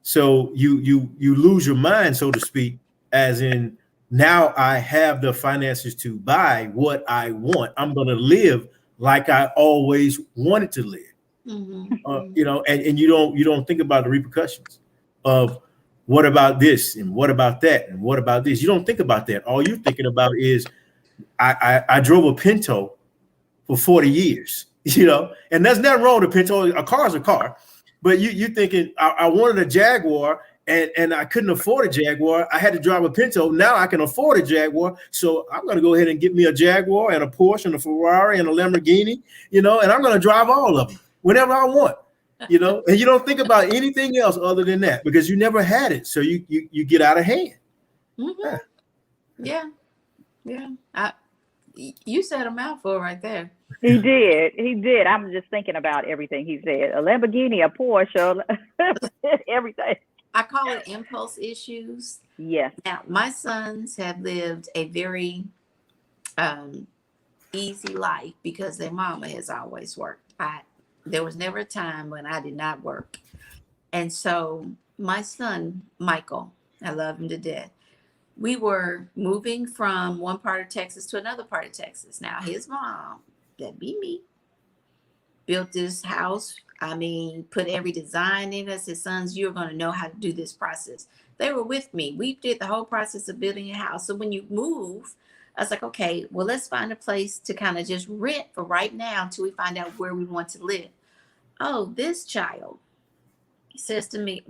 So you lose your mind, so to speak, as in now I have the finances to buy what I want. I'm going to live like I always wanted to live. Mm-hmm. You know, and you don't think about the repercussions of what about this and what about that and what about this? You don't think about that. All you're thinking about is I drove a Pinto for 40 years, you know, and there's nothing wrong with a Pinto. A car is a car, but you're thinking I wanted a Jaguar and I couldn't afford a Jaguar. I had to drive a Pinto. Now I can afford a Jaguar. So I'm going to go ahead and get me a Jaguar and a Porsche and a Ferrari and a Lamborghini, you know, and I'm going to drive all of them whenever I want. You know, and you don't think about anything else other than that because you never had it. So you get out of hand. Mm-hmm. Yeah. You said a mouthful right there. He did. I'm just thinking about everything he said. A Lamborghini, a Porsche, everything. I call it impulse issues. Yes. Now, my sons have lived a very easy life because their mama has always worked. There was never a time when I did not work. And so my son, Michael, I love him to death. We were moving from one part of Texas to another part of Texas. Now, his mom, that'd be me, built this house. I mean, put every design in us. His sons, you're going to know how to do this process. They were with me. We did the whole process of building a house. So when you move, I was like, okay, well, let's find a place to kind of just rent for right now until we find out where we want to live. Oh, this child says to me,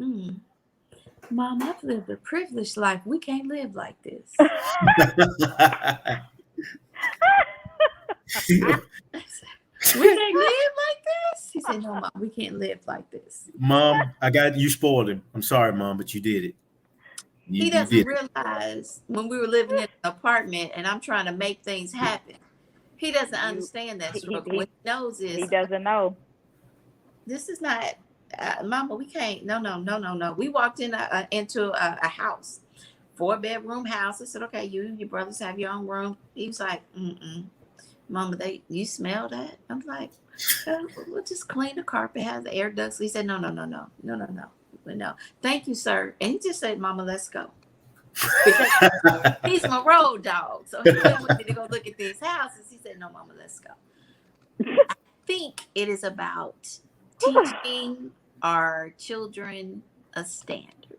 Mom, I've lived a privileged life. We can't live like this. We can't live like this. He said, no, Mom, we can't live like this. Mom, you spoiled him. I'm sorry, Mom, but you did it. He doesn't realize when we were living in an apartment and I'm trying to make things happen. He doesn't understand that struggle. What he knows is he doesn't know. This is not, Mama, we can't. No. We walked into a house, 4-bedroom house. I said, okay, you and your brothers have your own room. He was like, Mama, you smell that? I'm like, we'll just clean the carpet, have the air ducts. He said, no. Thank you, sir. And he just said, Mama, let's go. Because he's my road dog. So he went with me to go look at these houses. He said, no, Mama, let's go. I think it is about teaching our children a standard.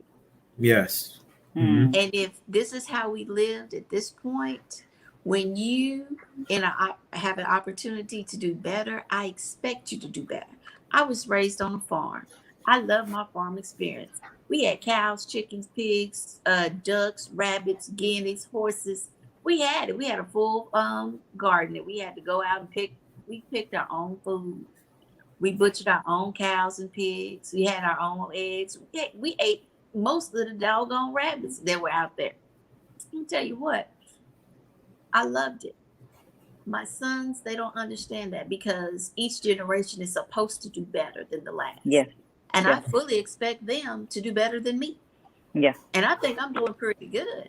Yes. Mm-hmm. And if this is how we lived at this point, when you have an opportunity to do better, I expect you to do better. I was raised on a farm. I love my farm experience. We had cows, chickens, pigs, ducks, rabbits, guineas, horses. We had it. We had a full garden that we had to go out and pick. We picked our own food. We butchered our own cows and pigs. We had our own eggs. We ate most of the doggone rabbits that were out there. Let me tell you what. I loved it. My sons, they don't understand that because each generation is supposed to do better than the last. Yeah. And I fully expect them to do better than me. Yeah. And I think I'm doing pretty good.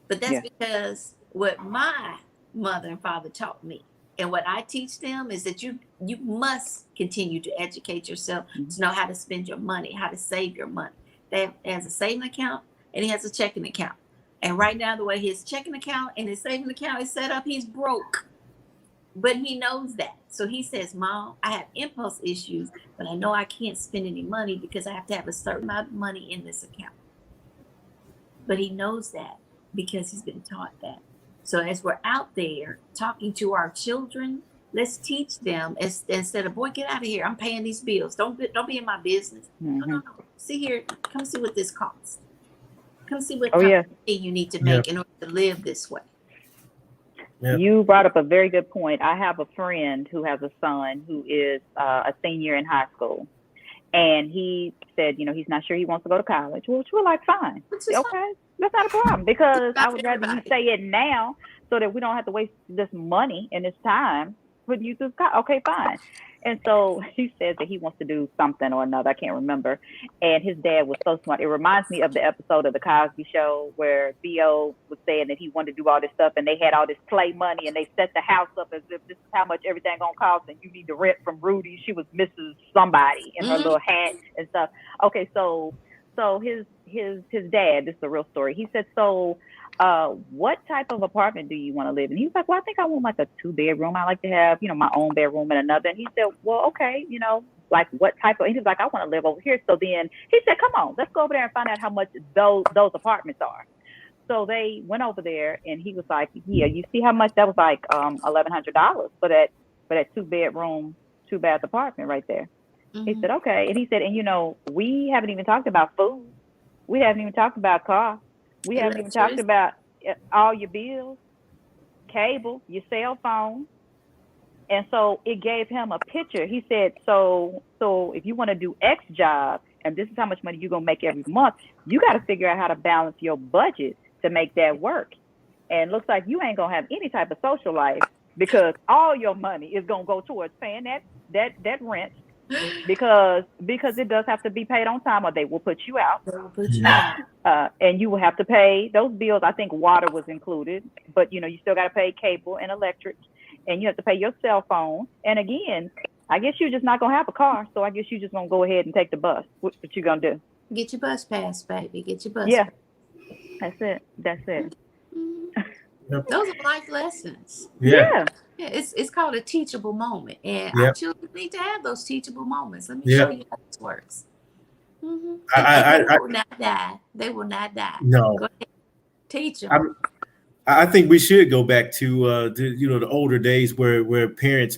But that's because what my mother and father taught me and what I teach them is that you must continue to educate yourself to know how to spend your money, how to save your money. He has a saving account and he has a checking account. And right now, the way his checking account and his saving account is set up, he's broke. But he knows that. So he says, Mom, I have impulse issues, but I know I can't spend any money because I have to have a certain amount of money in this account. But he knows that because he's been taught that. So as we're out there talking to our children, let's teach them instead of, boy, get out of here. I'm paying these bills. Don't be in my business. Mm-hmm. No. See here. Come see what this costs. Come see what you need to make in order to live this way. Yep. You brought up a very good point. I have a friend who has a son who is a senior in high school. And he said, he's not sure he wants to go to college. Which we're like, fine. Okay, that's not a problem. Because I would rather you say it now so that we don't have to waste this money and this time putting you through college. Okay, fine. And so he says that he wants to do something or another. I can't remember. And his dad was so smart. It reminds me of the episode of The Cosby Show where Theo was saying that he wanted to do all this stuff and they had all this play money and they set the house up as if this is how much everything gonna cost and you need to rent from Rudy. She was Mrs. Somebody in her little hat and stuff. Okay, so his dad, this is a real story. He said, so what type of apartment do you want to live in? He was like, well, I think I want like a 2-bedroom. I like to have, my own bedroom and another. And he said, well, okay, like what type of, and he was like, I want to live over here. So then he said, come on, let's go over there and find out how much those apartments are. So they went over there and he was like, yeah, you see how much that was like $1,100 for that 2-bedroom, 2-bath apartment right there. Mm-hmm. He said, okay. And he said, and we haven't even talked about food. We haven't even talked about car. We haven't even talked about all your bills, cable, your cell phone. And so it gave him a picture. He said, so if you want to do X job, and this is how much money you're going to make every month, you got to figure out how to balance your budget to make that work. And it looks like you ain't going to have any type of social life because all your money is gonna go towards paying that rent because it does have to be paid on time or they will put you out. They will put you out. And you will have to pay those bills. I think water was included, but you still got to pay cable and electric, and you have to pay your cell phone. And again, I guess you're just not gonna have a car, so I guess you're just gonna go ahead and take the bus. What you gonna do? Get your bus pass, baby. Get your bus. Yeah, pass. that's it. Those are life lessons. Yeah. It's called a teachable moment, and Yep. our children need to have those teachable moments. Let me show you how this works. They will not die. They will not die. No. Go ahead. Teach them. I think we should go back to the older days where parents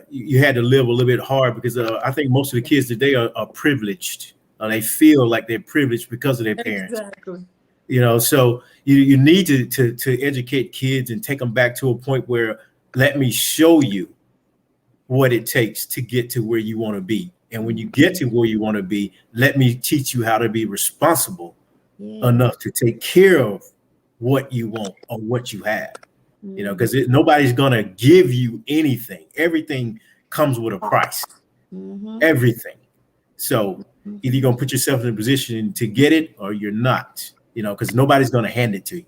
you had to live a little bit hard because I think most of the kids today are privileged. They feel like they're privileged because of their parents. Exactly. So you need to educate kids and take them back to a point where let me show you what it takes to get to where you want to be. And when you get to where you want to be, let me teach you how to be responsible enough to take care of what you want or what you have, because nobody's going to give you anything. Everything comes with a price, everything. So either you're going to put yourself in a position to get it or you're not, because nobody's going to hand it to you.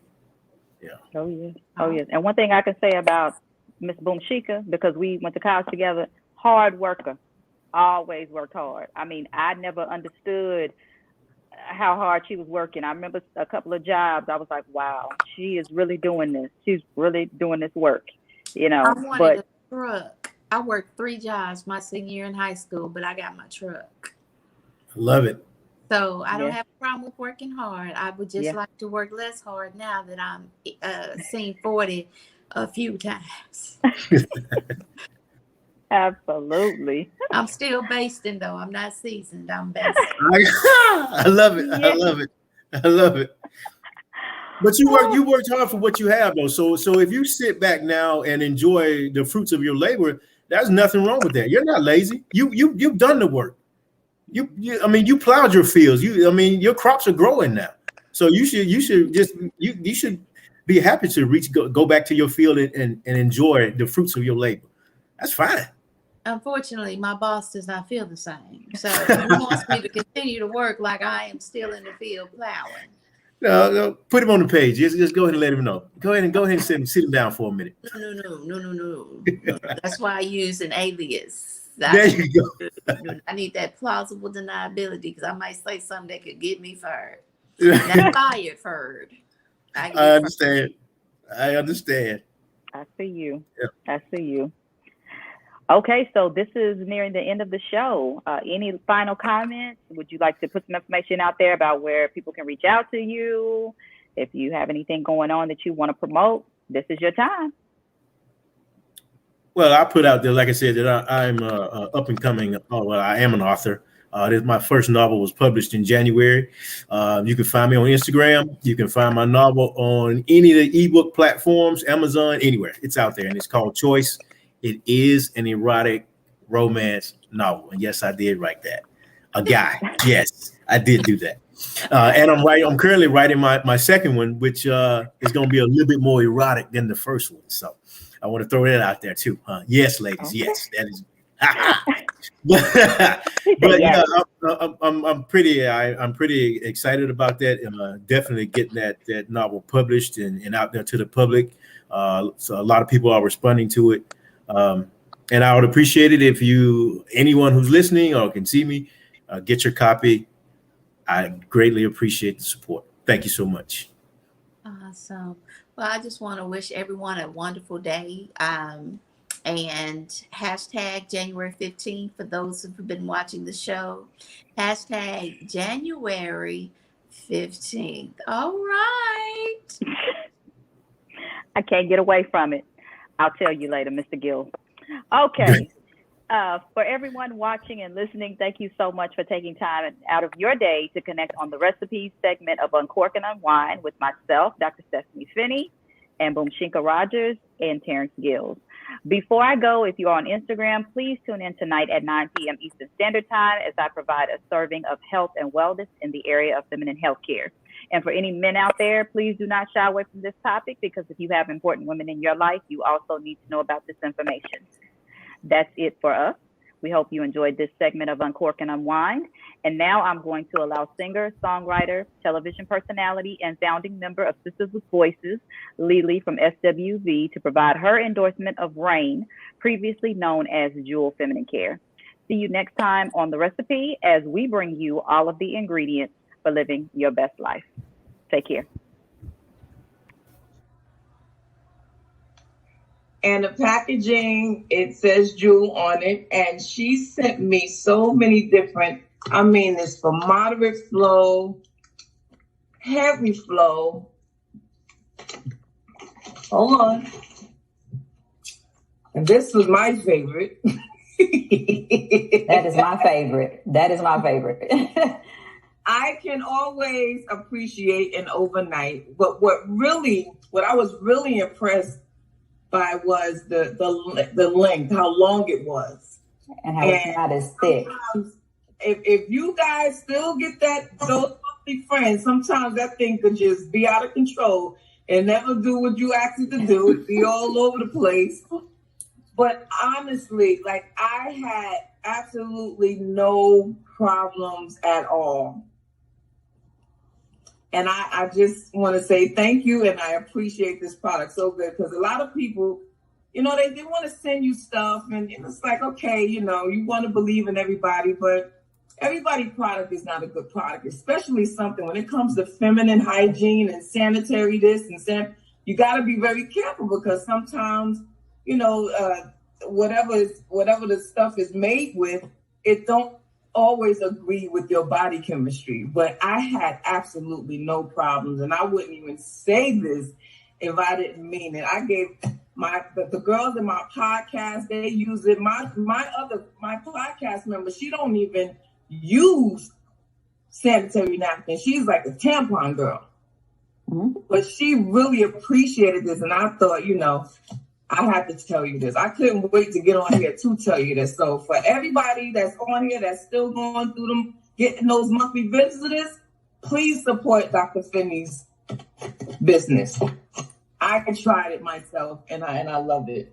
Oh, yes. And one thing I can say about Miss Boomshika, because we went to college together, hard worker, always worked hard. I mean, I never understood how hard she was working. I remember a couple of jobs. I was like, wow, she is really doing this. She's really doing this work, I wanted a truck. I worked 3 jobs my senior year in high school, but I got my truck. I love it. So I don't have a problem with working hard. I would just like to work less hard now that I'm seen 40 a few times. Absolutely. I'm still basting though. I'm not seasoned. I'm basting. I love it. I love it. I love it. But you worked hard for what you have though. So if you sit back now and enjoy the fruits of your labor, there's nothing wrong with that. You're not lazy. You've done the work. You plowed your fields. Your crops are growing now. So you should be happy to go back to your field and enjoy the fruits of your labor. That's fine. Unfortunately, my boss does not feel the same. So he wants me to continue to work like I am still in the field plowing. No, put him on the page. Just go ahead and let him know. Go ahead and sit him down for a minute. No. That's why I use an alias. There you go. I need that plausible deniability because I might say something that could get me fired. Not fired, fired. I understand. I see you. Yeah. I see you. Okay, so this is nearing the end of the show. Any final comments? Would you like to put some information out there about where people can reach out to you? If you have anything going on that you want to promote, this is your time. Well, I put out there, like I said, that I'm up and coming. I am an author. My first novel was published in January. You can find me on Instagram. You can find my novel on any of the ebook platforms, Amazon, anywhere. It's out there, and it's called Choice. It is an erotic romance novel. And yes, I did write that. A guy. Yes, I did do that. And I'm currently writing my second one, which is going to be a little bit more erotic than the first one. So I want to throw that out there too. Yes, ladies. Okay. Yes, that is. but yeah, I'm pretty excited about that, and definitely getting that novel published and out there to the public. So a lot of people are responding to it. And I would appreciate it if anyone who's listening or can see me, get your copy. I greatly appreciate the support. Thank you so much. Awesome. Well, I just want to wish everyone a wonderful day. And hashtag January 15th for those who've been watching the show. Hashtag January 15th. All right. I can't get away from it. I'll tell you later, Mr. Gill. Okay. For everyone watching and listening, thank you so much for taking time out of your day to connect on the recipes segment of Uncork and Unwind with myself, Dr. Stepheny Finnie, and Boomshinka Rogers and Terrence Gills. Before I go, if you're on Instagram, please tune in tonight at 9 p.m. Eastern Standard Time as I provide a serving of health and wellness in the area of feminine health care. And for any men out there, please do not shy away from this topic, because if you have important women in your life, you also need to know about this information. That's it for us. We hope you enjoyed this segment of Uncork and Unwind. And now I'm going to allow singer, songwriter, television personality, and founding member of Sisters with Voices, Lily from SWV, to provide her endorsement of RAIN, previously known as Jewel Feminine Care. See you next time on The Recipe as we bring you all of the ingredients for living your best life. Take care. And the packaging, it says Jewel on it. And she sent me so many different, it's for moderate flow, heavy flow. Hold on. And this was my favorite. That is my favorite. That is my favorite. I can always appreciate an overnight, but what I was really impressed by was the length, how long it was, and how it's not as thick. If you guys still get those monthly friends, sometimes that thing could just be out of control and never do what you asked it to do. It'd be all over the place. But honestly, I had absolutely no problems at all. And I just want to say thank you, and I appreciate this product so good, because a lot of people, they want to send you stuff, and it's like, okay, you want to believe in everybody, but everybody's product is not a good product, especially something when it comes to feminine hygiene and sanitary this and you got to be very careful, because sometimes, whatever the stuff is made with, it don't always agree with your body chemistry. But I had absolutely no problems, and I wouldn't even say this if I didn't mean it. I gave the girls in my podcast, they use it. My podcast member, she don't even use sanitary napkins. She's like a tampon girl. Mm-hmm. But she really appreciated this, and I thought, I have to tell you this. I couldn't wait to get on here to tell you this. So for everybody that's on here that's still going through them, getting those monthly visitors, please support Dr. Finnie's business. I tried it myself, and I love it.